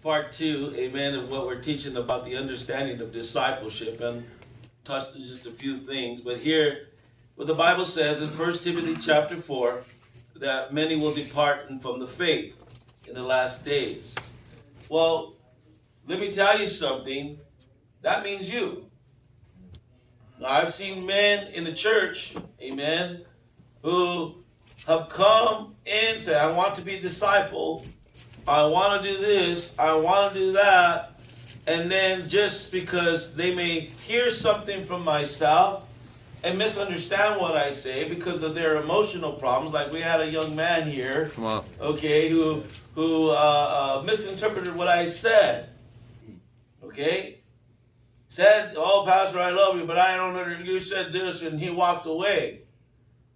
part 2, amen, of what we're teaching about the understanding of discipleship, and touched on just a few things. But here, what the Bible says in 1 Timothy chapter 4, that many will depart from the faith in the last days. Well, let me tell you something. That means you. Now, I've seen men in the church, amen, who have come in and say, I want to be discipled. I want to do this. I want to do that. And then just because they may hear something from myself and misunderstand what I say because of their emotional problems, like we had a young man here, okay, who misinterpreted what I said. Okay? Said, oh, Pastor, I love you, but I don't know, you said this, and he walked away.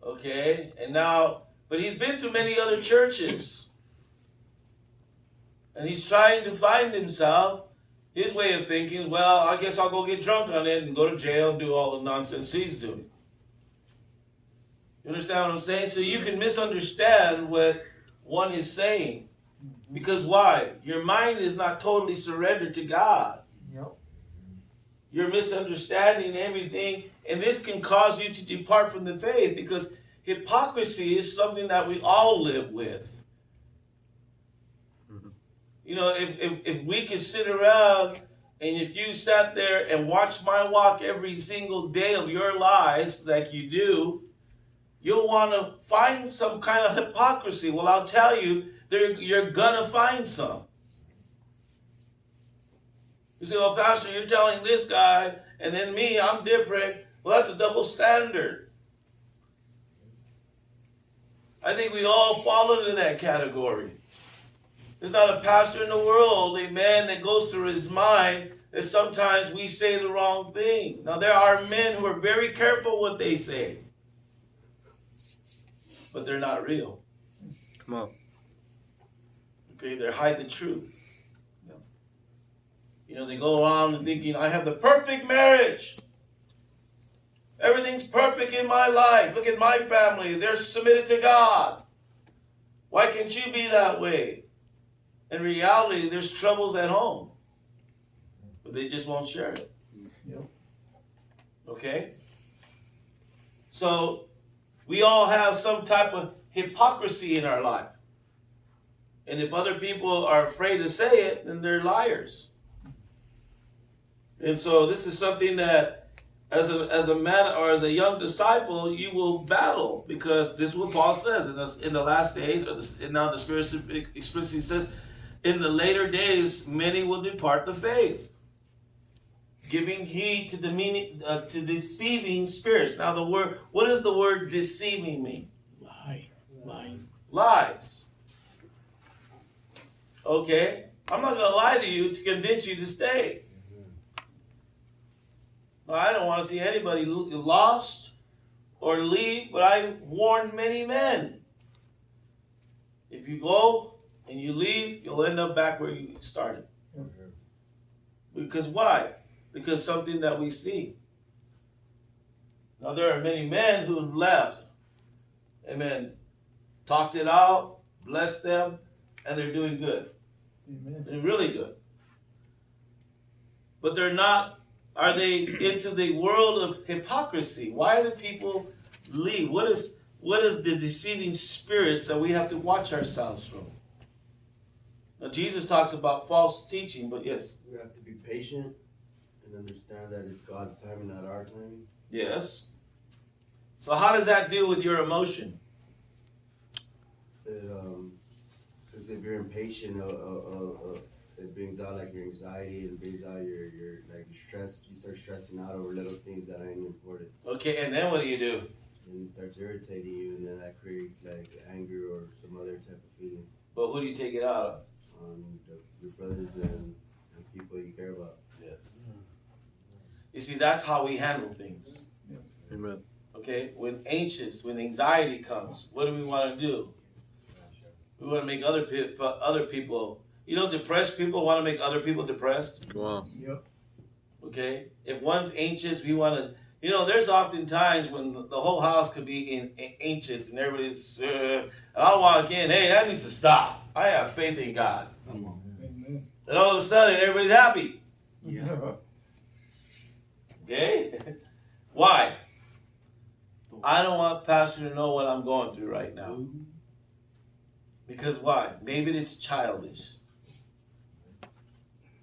Okay? And now, but he's been to many other churches. And he's trying to find himself. His way of thinking, well, I guess I'll go get drunk on it and go to jail and do all the nonsense he's doing. You understand what I'm saying? So you can misunderstand what one is saying. Because why? Your mind is not totally surrendered to God. Yep. You're misunderstanding everything, and this can cause you to depart from the faith, because hypocrisy is something that we all live with. You know, if we could sit around and if you sat there and watched my walk every single day of your lives like you do, you'll want to find some kind of hypocrisy. Well, I'll tell you, you're going to find some. You say, well, Pastor, you're telling this guy, and then me, I'm different. Well, that's a double standard. I think we all fall into that category. There's not a pastor in the world, amen, that goes through his mind that sometimes we say the wrong thing. Now, there are men who are very careful what they say, but they're not real. Come on. Okay, they hide the truth. You know, they go around thinking, I have the perfect marriage. Everything's perfect in my life. Look at my family. They're submitted to God. Why can't you be that way? In reality, there's troubles at home. But they just won't share it. Yep. Okay? So, we all have some type of hypocrisy in our life. And if other people are afraid to say it, then they're liars. And so this is something that as a man or as a young disciple, you will battle, because this is what Paul says in the last days, and now the Spirit explicitly says, in the later days, many will depart the faith, giving heed to deceiving spirits. Now, what does the word deceiving mean? Lies. Okay, I'm not going to lie to you to convince you to stay. I don't want to see anybody lost or leave, but I warned many men. If you go and you leave, you'll end up back where you started. Because why? Because something that we see. Now, there are many men who left. Amen. Talked it out, blessed them, and they're doing good. Amen. They're really good. But they're not. Are they into the world of hypocrisy? Why do people leave? What is the deceiving spirits that we have to watch ourselves from? Now, Jesus talks about false teaching, but yes. We have to be patient and understand that it's God's timing, not our timing. Yes. So how does that do with your emotion? Because if you're impatient, it brings out like your anxiety, it brings out your stress. You start stressing out over little things that ain't important. Okay, and then what do? And it starts irritating you, and then that creates like anger or some other type of feeling. But who do you take it out of? Your brothers and people you care about. Yes. You see, that's how we handle things. Amen. Okay, when anxiety comes, what do we want to do? We want to make other people. You know, depressed people want to make other people depressed. Wow. Yep. Okay? If one's anxious, we want to... You know, there's often times when the whole house could be anxious and everybody's... and I'll walk in, hey, that needs to stop. I have faith in God. Come on. And And all of a sudden, everybody's happy. Yeah. Okay? Why? I don't want Pastor to know what I'm going through right now. Because why? Maybe it's childish.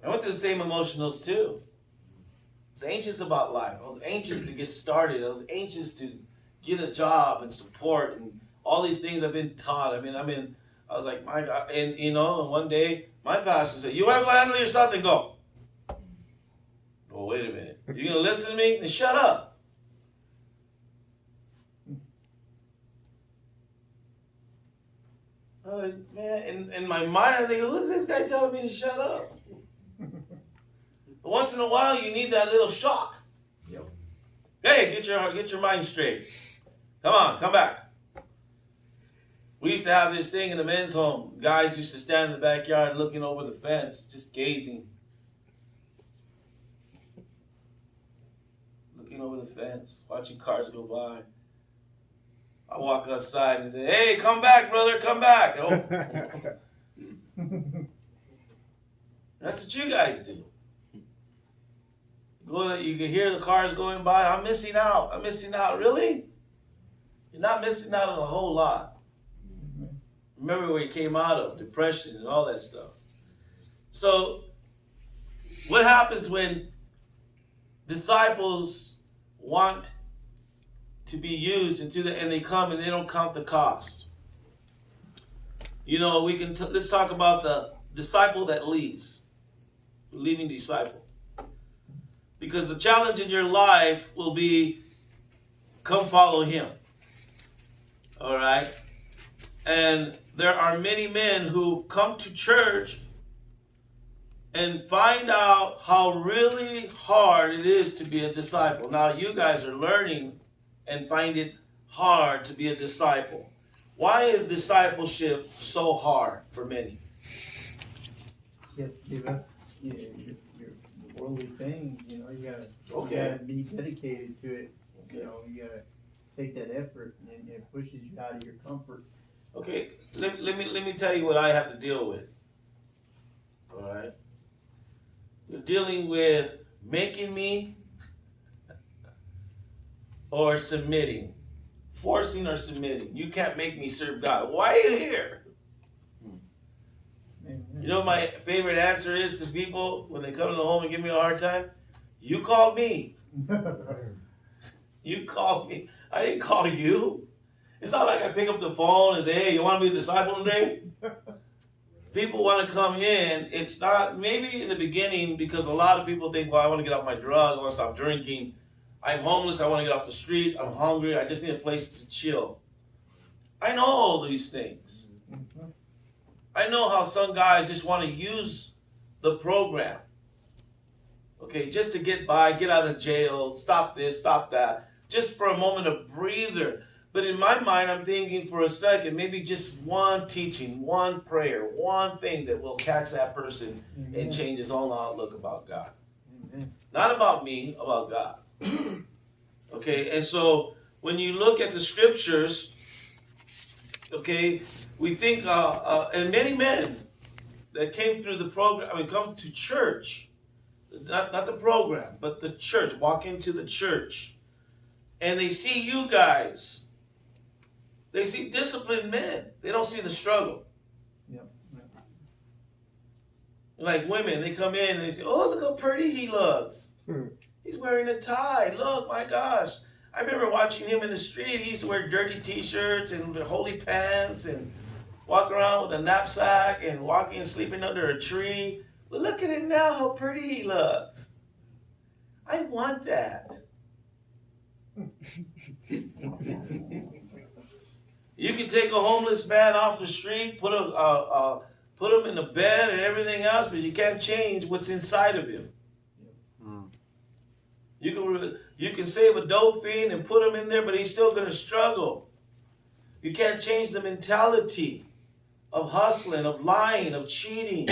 I went through the same emotionals too. I was anxious about life. I was anxious to get started. I was anxious to get a job and support and all these things I've been taught. I was like, my God. And one day, my pastor said, you want to go handle yourself? Then go. Oh, wait a minute. You're going to listen to me? Then shut up. I was like, man, in my mind, I think, who's this guy telling me to shut up? But once in a while, you need that little shock. Yep. Hey, get your mind straight. Come on, come back. We used to have this thing in the men's home. Guys used to stand in the backyard looking over the fence, just gazing. Looking over the fence, watching cars go by. I walk outside and say, hey, come back, brother, come back. Oh. That's what you guys do. You can hear the cars going by. I'm missing out. I'm missing out. Really? You're not missing out on a whole lot. Remember where you came out of, depression and all that stuff. So, what happens when disciples want to be used and they come and they don't count the cost? Let's talk about the disciple that leaves, the leaving disciple. Because the challenge in your life will be, come follow him. All right? And there are many men who come to church and find out how really hard it is to be a disciple. Now, you guys are learning and find it hard to be a disciple. Why is discipleship so hard for many? You have to give up your worldly things, you gotta be dedicated to it. Okay. You gotta take that effort, and it pushes you out of your comfort. Okay, let me tell you what I have to deal with. All right? You're dealing with making me or submitting. Forcing or submitting. You can't make me serve God. Why are you here? You know what my favorite answer is to people when they come to the home and give me a hard time? You called me. You called me. I didn't call you. It's not like I pick up the phone and say, hey, you want to be a disciple today? People want to come in. It's not, maybe in the beginning, because a lot of people think, well, I want to get off my drug. I want to stop drinking. I'm homeless. I want to get off the street. I'm hungry. I just need a place to chill. I know all these things. I know how some guys just want to use the program. Okay, just to get by, get out of jail, stop this, stop that. Just for a moment of breather. But in my mind, I'm thinking for a second, maybe just one teaching, one prayer, one thing that will catch that person and change his own outlook about God. Amen. Not about me, about God. Okay, and so when you look at the scriptures, okay, we think, and many men that came through the program, come to church, not the program, but the church, walk into the church, and they see you guys. They see disciplined men. They don't see the struggle. Yep. Like women, they come in and they say, oh, look how pretty he looks. He's wearing a tie. Look, my gosh. I remember watching him in the street. He used to wear dirty t-shirts and holy pants and walk around with a knapsack and walking and sleeping under a tree. But look at him now, how pretty he looks. I want that. You can take a homeless man off the street, put him in a bed and everything else, but you can't change what's inside of him. You can save a dope fiend and put him in there, but he's still going to struggle. You can't change the mentality of hustling, of lying, of cheating.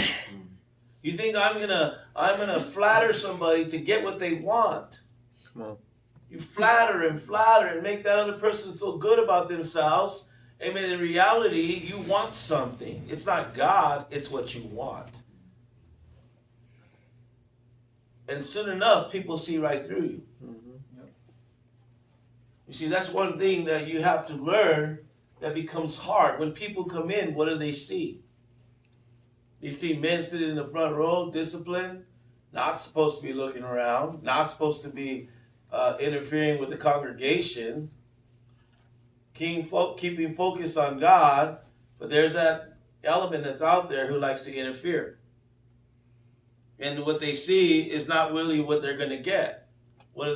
You think I'm gonna flatter somebody to get what they want. Come on. You flatter and make that other person feel good about themselves. Amen. In reality, you want something. It's not God, it's what you want. And soon enough, people see right through you. Mm-hmm. You see, that's one thing that you have to learn that becomes hard. When people come in, what do they see? They see men sitting in the front row, disciplined, not supposed to be looking around, not supposed to be interfering with the congregation, keeping focus on God, but there's that element that's out there who likes to interfere. And what they see is not really what they're going to get. What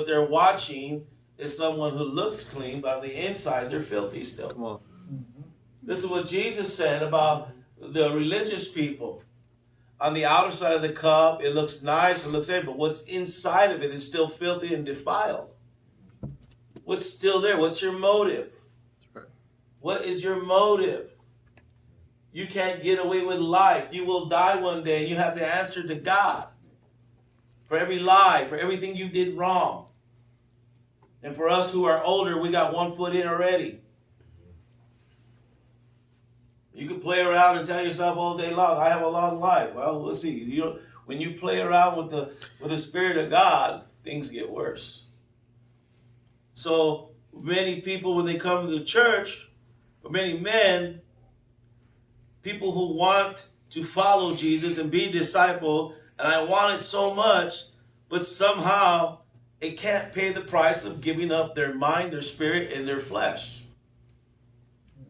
they're watching is someone who looks clean, but on the inside they're filthy still. Come on. This is what Jesus said about the religious people. On the outer side of the cup, it looks nice, it looks good, but what's inside of it is still filthy and defiled. What's still there? What's your motive? Right. What is your motive? You can't get away with life. You will die one day, and you have to answer to God for every lie, for everything you did wrong. And for us who are older, we got one foot in already. You can play around and tell yourself all day long, I have a long life. Well, we'll see. When you play around with the Spirit of God, things get worse. So many people, when they come to the church, or many men, people who want to follow Jesus and be discipled, and I want it so much, but somehow it can't pay the price of giving up their mind, their spirit, and their flesh.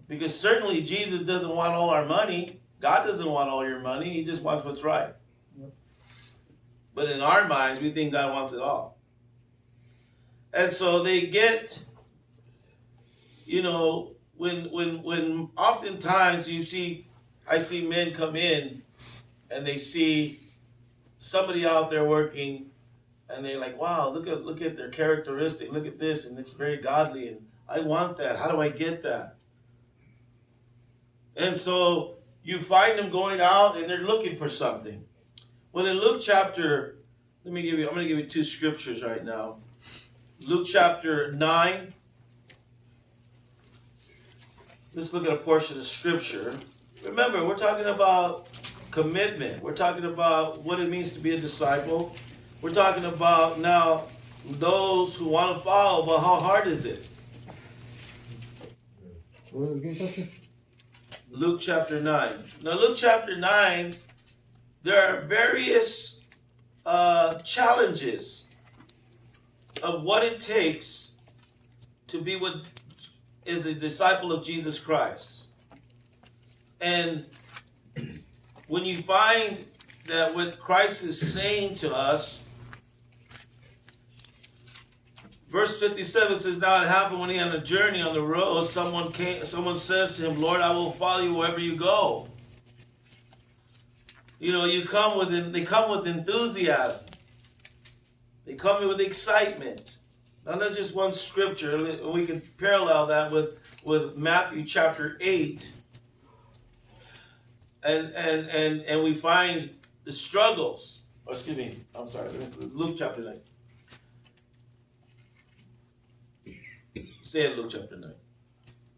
Because certainly Jesus doesn't want all our money. God doesn't want all your money. He just wants what's right. Yep. But in our minds, we think God wants it all. And so they get, when oftentimes I see men come in and they see somebody out there working and they're like, wow, look at their characteristic. Look at this, and it's very godly, and I want that. How do I get that? And so you find them going out and they're looking for something. Well, in Luke chapter, I'm going to give you two scriptures right now. Luke chapter 9. Let's look at a portion of scripture. Remember, we're talking about commitment. We're talking about what it means to be a disciple. We're talking about now those who want to follow, but how hard is it? Luke chapter 9. Now, Luke chapter 9, there are various challenges of what it takes to be what is a disciple of Jesus Christ. And when you find that what Christ is saying to us, verse 57 says, now it happened when he on a journey on the road, someone says to him, Lord, I will follow you wherever you go. They come with enthusiasm. They come with excitement. Now, not just one scripture. We can parallel that with Matthew chapter 8. And we find the struggles. Luke chapter 9. Say it, Luke chapter 9.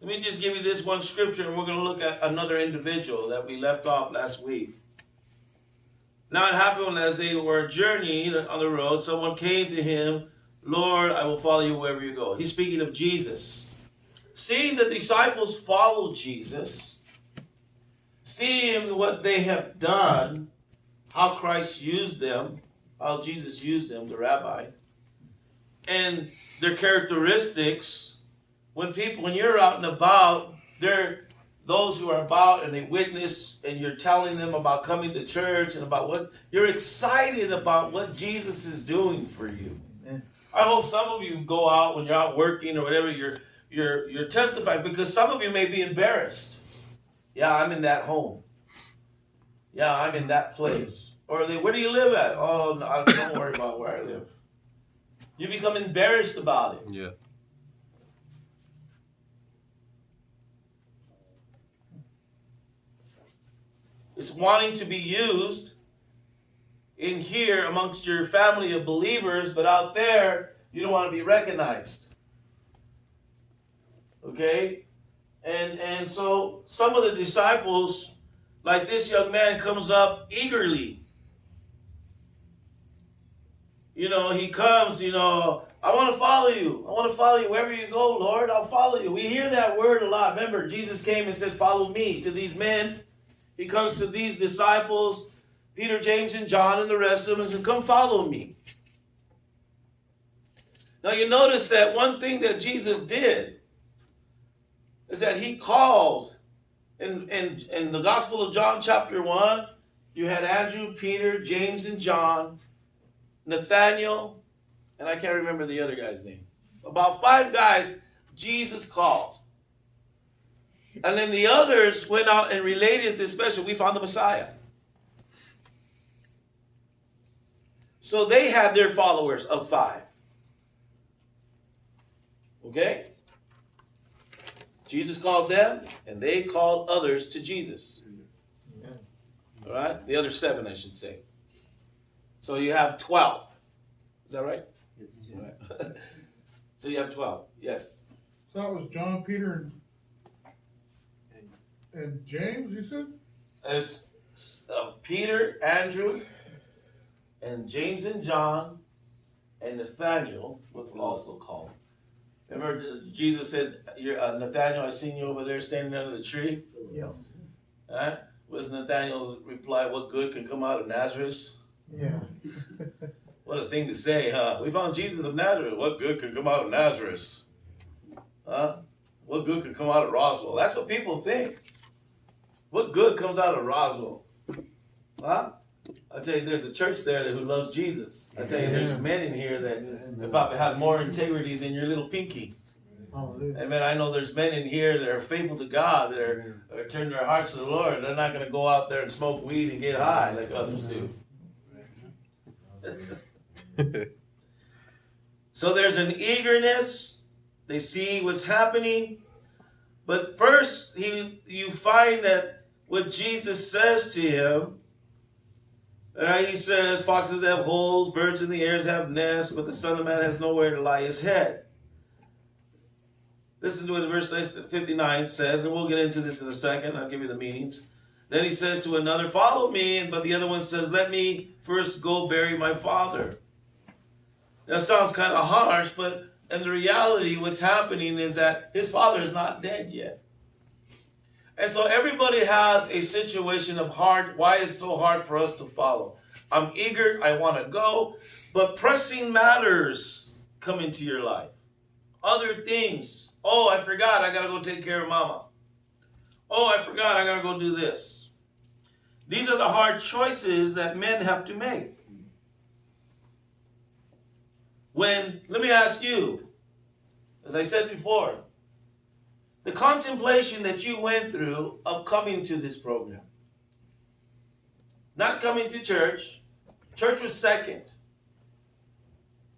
Let me just give you this one scripture, and we're going to look at another individual that we left off last week. Now it happened as they were journeying on the road, someone came to him, Lord, I will follow you wherever you go. He's speaking of Jesus. Seeing the disciples follow Jesus, seeing what they have done, how Christ used them, how Jesus used them, the rabbi, and their characteristics, when you're out and about, they're those who are about and they witness and you're telling them about coming to church and about what you're excited about what Jesus is doing for you. Amen. I hope some of you go out when you're out working or whatever, you're testifying, because some of you may be embarrassed. Yeah, I'm in that home. Yeah, I'm in that place. Or where do you live at? Oh, no, don't worry about where I live. You become embarrassed about it. Yeah. It's wanting to be used in here amongst your family of believers, but out there, you don't want to be recognized. Okay? And so some of the disciples, like this young man, comes up eagerly. he comes, I want to follow you. I want to follow you wherever you go, Lord. I'll follow you. We hear that word a lot. Remember, Jesus came and said, follow me to these men. He comes to these disciples, Peter, James, and John, and the rest of them, and says, come follow me. Now you notice that one thing that Jesus did is that he called, in the Gospel of John chapter 1, you had Andrew, Peter, James, and John, Nathaniel, and I can't remember the other guy's name. About 5 guys Jesus called. And then the others went out and related this message. We found the Messiah. So they had their followers of 5. Okay? Jesus called them, and they called others to Jesus. Amen. All right? The other 7, I should say. So you have 12. Is that right? Yes. Right. So you have 12. Yes. So that was John, Peter, and James, you said? It's Peter, Andrew, and James and John, and Nathaniel was also called. Remember, Jesus said, Nathaniel, I seen you over there standing under the tree. Yes. Right? Was Nathaniel's reply, what good can come out of Nazareth? Yeah. What a thing to say, huh? We found Jesus of Nazareth. What good can come out of Nazareth? Huh? What good can come out of Roswell? That's what people think. What good comes out of Roswell? Huh? I tell you, there's a church there who loves Jesus. I tell you, there's men in here that probably have more integrity than your little pinky. Hallelujah. Amen. I know there's men in here that are faithful to God, that are turning their hearts to the Lord. They're not going to go out there and smoke weed and get high like others do. So there's an eagerness. They see what's happening. But first, you find that what Jesus says to him, he says, foxes have holes, birds in the air have nests, but the Son of Man has nowhere to lie his head. Listen to what verse 59 says, and we'll get into this in a second. I'll give you the meanings. Then he says to another, follow me, but the other one says, let me first go bury my father. That sounds kind of harsh, but in the reality, what's happening is that his father is not dead yet. And so everybody has a situation of hard. Why is it so hard for us to follow? I'm eager, I want to go, but pressing matters come into your life. Other things. Oh, I forgot, I got to go take care of mama. Oh, I forgot, I got to go do this. These are the hard choices that men have to make. Let me ask you, as I said before, the contemplation that you went through of coming to this program. Not coming to church. Church was second.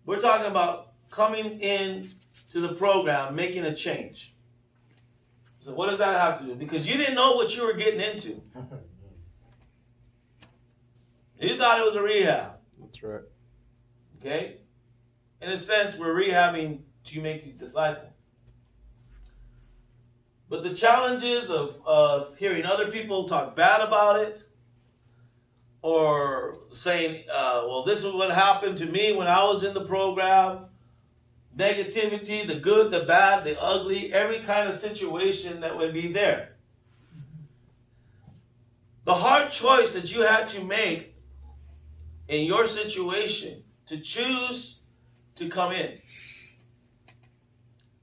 We're talking about coming in to the program, making a change. So what does that have to do? Because you didn't know what you were getting into. You thought it was a rehab. That's right. Okay? In a sense, we're rehabbing to make you disciple. But the challenges of hearing other people talk bad about it, or saying, well, this is what happened to me when I was in the program, negativity, the good, the bad, the ugly, every kind of situation that would be there. The hard choice that you had to make in your situation to choose to come in,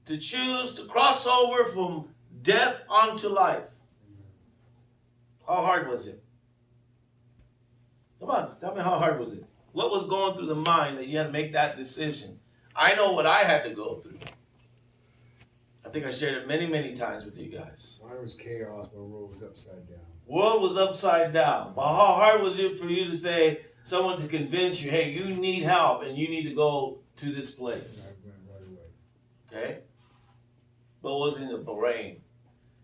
to choose to cross over from death onto life. How hard was it? Come on, tell me, how hard was it? What was going through the mind that you had to make that decision? I know what I had to go through. I think I shared it many, many times with you guys. Mine was chaos. My world was upside down. World was upside down. But how hard was it for you to say, someone to convince you, hey, you need help and you need to go to this place? And I went right away. Okay? But was in the brain.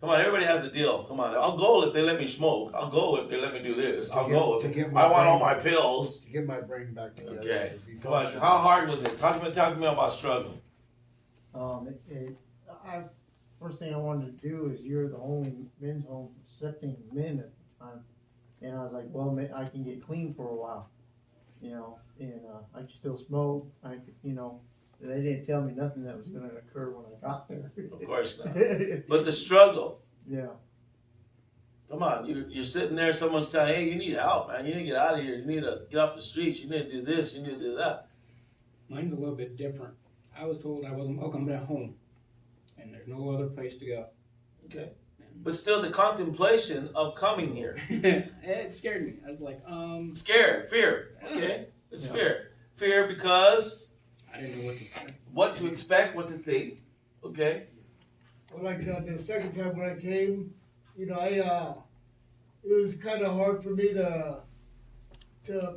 Come on, everybody has a deal. Come on, I'll go if they let me smoke. I'll go if they let me do this. I'll go if I want all my pills. To get my brain back together. Okay. To be Come on, functional. how hard was it? Talk to me about struggle. First thing I wanted to do is you're the only men's home accepting men at the time. And I was like, well, I can get clean for a while. you know, and I could still smoke. I could, you know, they didn't tell me nothing that was going to occur when I got there. Of course not. But the struggle. Yeah. Come on, you're sitting there, someone's telling you, hey, you need help, man. You need to get out of here. You need to get off the streets. You need to do this. You need to do that. Mine's a little bit different. I was told I wasn't welcome at home, and there's no other place to go. Okay. But still, the contemplation of coming here. It scared me. I was like, Scared, fear. Okay? It's Yeah. fear. Fear because I didn't know what to expect. what to expect, what to think. Okay? Well, like the second time when I came, you know, it was kind of hard for me to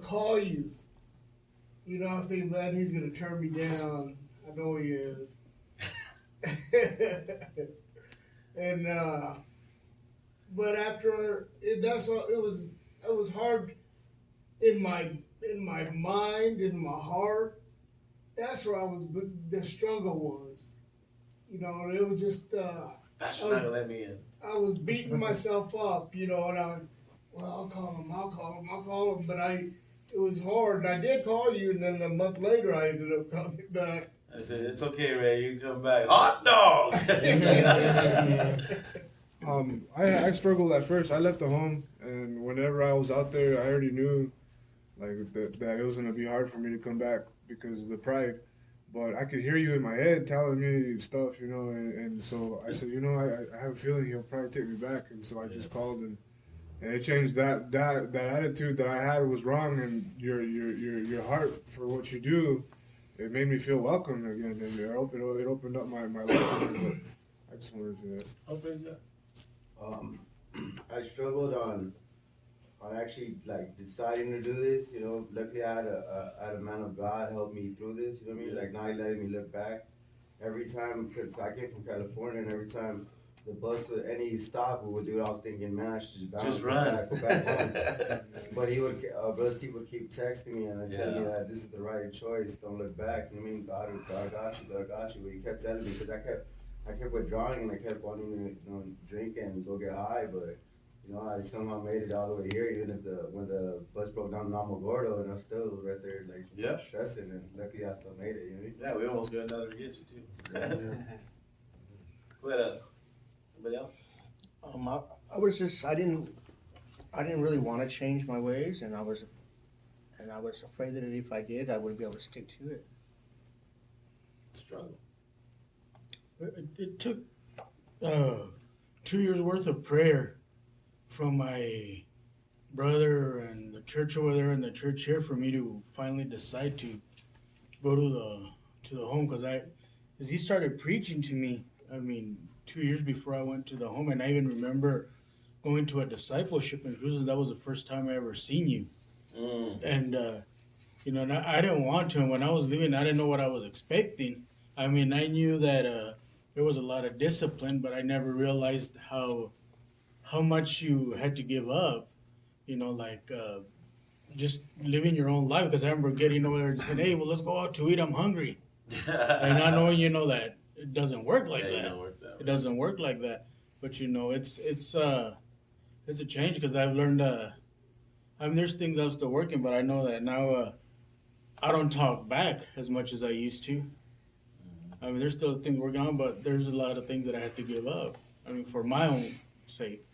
call you. You know, I was thinking, man, he's gonna turn me down. I know he is. And but after that's what it was. It was hard in my mind, in my heart. That's where the struggle was. You know, it was just. Pastor not gonna let me in. I was beating myself up, you know, and I'll call him, but it was hard. I did call you, and then a month later, I ended up coming back. I said, it's okay, Ray, you come back. Hot dog! I struggled at first. I left the home, and whenever I was out there, I already knew, like, that it was gonna be hard for me to come back because of the pride. But I could hear you in my head telling me stuff, you know, and so I said, you know, I have a feeling he'll probably take me back, and so I just called, and it changed that attitude that I had was wrong, and your heart for what you do, it made me feel welcome again, and it opened up my life. But I just wanted to. Oh, praise God. I struggled on actually like deciding to do this. You know, luckily I had a man of God help me through this. You know what I mean? Like now he letting me look back every time, because I came from California, and every time the bus or any stop we would do, I was thinking, man, I should just bounce, Just run. go back home. But he would, Brother Steve would keep texting me and telling me that this is the right choice. Don't look back. You know what I mean? God got you. God got you. But he kept telling me, because I kept withdrawing, and I kept wanting to, you know, drink and go get high, but. You know, I somehow made it all the way here, even if when the bus broke down in Alamogordo, and I was still right there, like, stressing, and luckily I still made it, you know what I mean? Yeah, we almost got another to get you, too. Go ahead, anybody else? I was just, I didn't really want to change my ways, and I was afraid that if I did, I wouldn't be able to stick to it. Struggle. It took 2 years worth of prayer from my brother and the church over there and the church here for me to finally decide to go to the home, because he started preaching to me. I mean, 2 years before I went to the home, and I even remember going to a discipleship in Jerusalem. That was the first time I ever seen you. And you know, and I didn't want to. And when I was leaving, I didn't know what I was expecting. I mean, I knew that there was a lot of discipline, but I never realized how much you had to give up, you know, like just living your own life. Because I remember getting over there and saying, hey, well, let's go out to eat, I'm hungry. And not knowing, you know, that it doesn't work like that. It doesn't work like that. But, you know, it's a change, because I've learned, I mean, there's things I'm still working, but I know that now I don't talk back as much as I used to. I mean, there's still things working on, but there's a lot of things that I had to give up. I mean, for my own sake.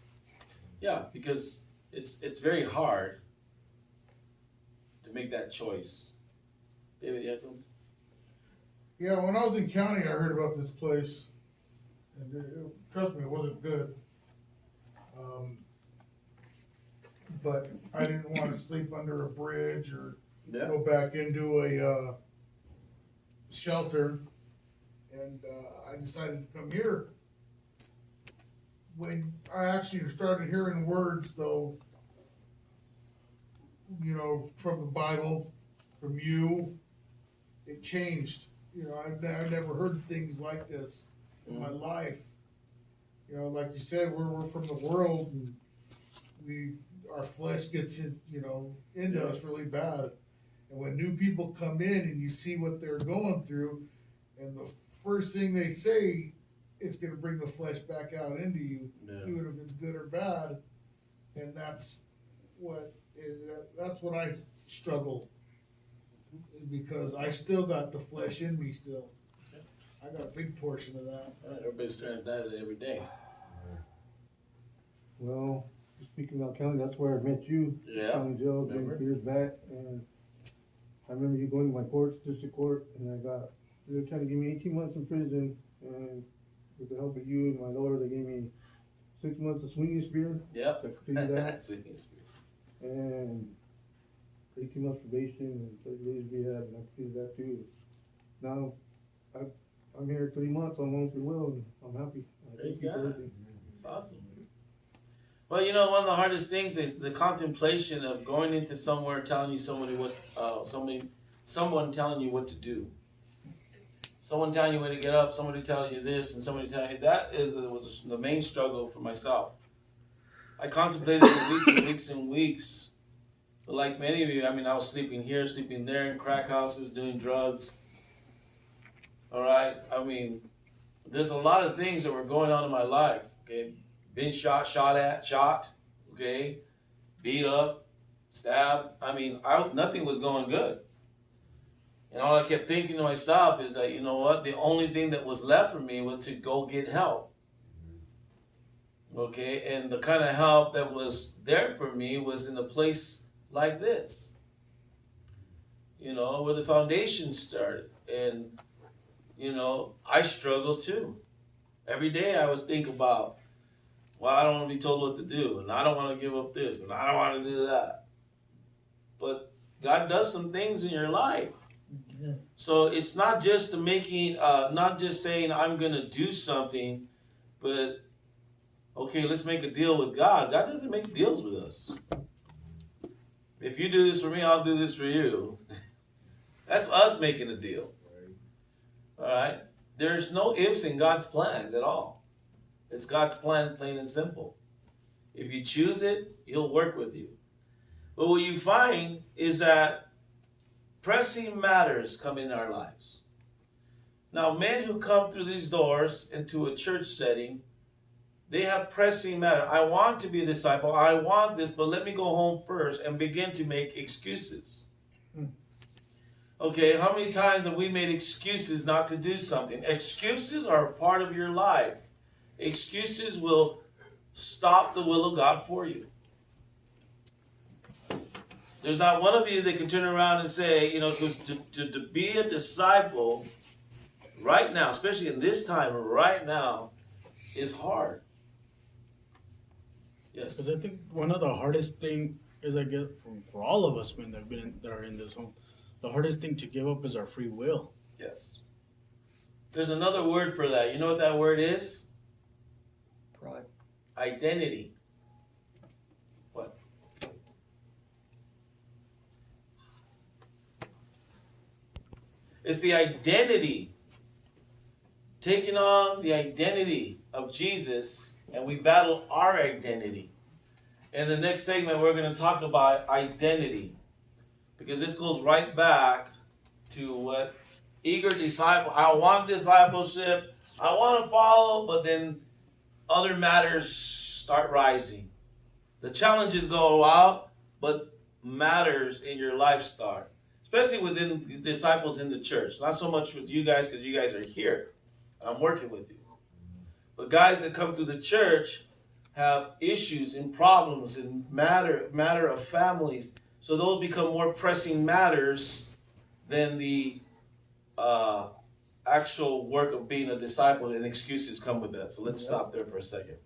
Yeah, because it's very hard to make that choice. David, you have something? Yeah, when I was in county, I heard about this place, and trust me, it wasn't good. But I didn't want to sleep under a bridge or go back into a shelter, and I decided to come here. When I actually started hearing words, though, you know, from the Bible, from you, it changed. You know, I never heard things like this in my life. You know, like you said, we're from the world, and our flesh gets in, you know, into us really bad. And when new people come in and you see what they're going through, and the first thing they say, it's going to bring the flesh back out into you, even if it's good or bad. And that's what I struggle because I still got the flesh in me still. I got a big portion of that. Everybody's trying to die to it every day. Well, speaking about county, that's where I met you. Yeah. County jail, Remember? years back, and I remember you going to my court, district court, and they were trying to give me 18 months in prison, and with the help of you and my lawyer, they gave me 6 months of swinging spear. Yep. To complete that, Swinging spear. and 18 months probation and 30 days rehab, and I completed that too. Now, I'm here 3 months on one free will, and I'm happy. Praise Thank you for God. everything. It's awesome. Well, you know, one of the hardest things is the contemplation of going into somewhere telling you someone telling you what to do. Someone telling you when to get up, somebody telling you this, and somebody telling you that was the main struggle for myself. I contemplated for weeks and weeks and weeks. But like many of you, I mean, I was sleeping here, sleeping there, in crack houses, doing drugs. All right? I mean, there's a lot of things that were going on in my life, okay? Been shot at, okay? Beat up, stabbed. I mean, nothing was going good. And all I kept thinking to myself is that, you know what? The only thing that was left for me was to go get help. Okay? And the kind of help that was there for me was in a place like this. You know, where the foundation started. And, you know, I struggled too. Every day I was thinking about, well, I don't want to be told what to do, and I don't want to give up this, and I don't want to do that. But God does some things in your life. Yeah. So it's not just not just saying I'm going to do something, but, okay, let's make a deal with God. God doesn't make deals with us. If you do this for me, I'll do this for you. That's us making a deal. All right? There's no ifs in God's plans at all. It's God's plan, plain and simple. If you choose it, He'll work with you. But what you find is that pressing matters come in our lives. Now, men who come through these doors into a church setting, they have pressing matter. I want to be a disciple. I want this, but let me go home first and begin to make excuses. Okay, how many times have we made excuses not to do something? Excuses are a part of your life. Excuses will stop the will of God for you. There's not one of you that can turn around and say, you know, because to be a disciple right now, especially in this time right now, is hard. Yes. Because I think one of the hardest thing is, I guess, for all of us men that are in this home, the hardest thing to give up is our free will. Yes. There's another word for that. You know what that word is? Pride. Identity. What? It's the identity. Taking on the identity of Jesus, and we battle our identity. In the next segment, we're going to talk about identity. Because this goes right back to what eager disciple. I want discipleship. I want to follow, but then other matters start rising. The challenges go out, but matters in your life start. Especially within the disciples in the church. Not so much with you guys, because you guys are here. I'm working with you. But guys that come through the church have issues and problems and matter of families. So those become more pressing matters than the actual work of being a disciple, and excuses come with that. So let's stop there for a second.